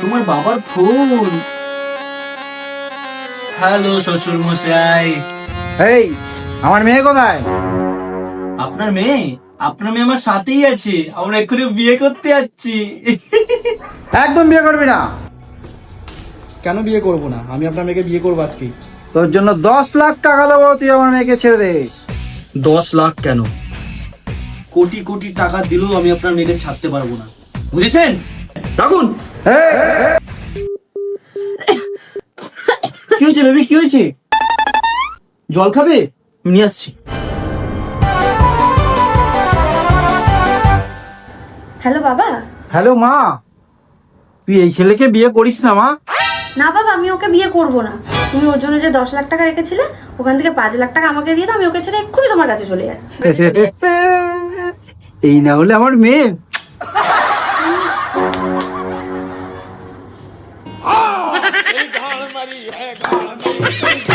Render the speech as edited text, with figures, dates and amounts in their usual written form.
তোমার বাবার phone. Hello শ্বশুর মশাই। এই, আমার মেয়ে কোথায়? আপনার মেয়ে? আপনার মেয়ে আমার সাথেই আছে, আমরা এক্ষুনি বিয়ে করতে যাচ্ছি। একদম বিয়ে করবি না। কেন বিয়ে করব না? আমি আপনার মেয়েকে বিয়ে করবো আজকে। তোর জন্য 10 লাখ টাকা দেবো, তুই আমার মেয়েকে ছেড়ে দে। 10 লাখ কেন, কোটি কোটি টাকা দিলেও আমি আপনার মেয়েকে ছাড়তে পারবো না, বুঝেছেন? রাখুন। কি হয়েছে বেবি, কি হয়েছে? জল খাবে? আমি নিয়ে আসছি। হ্যালো বাবা। হ্যালো মা, তুই এই ছেলেকে বিয়ে করিস না মা। না বাবা, আমি ওকে বিয়ে করব না। তুমি ওর জন্য যে 10 লাখ টাকা রেখেছিলে, ওখান থেকে 5 লাখ টাকা আমাকে দিয়ে দাও, আমি ওকে ছেড়ে এক্ষুনি তোমার কাছে চলে যাচ্ছি। এই না হলে আমার মেয়ে। गाल मरी है गाल मरी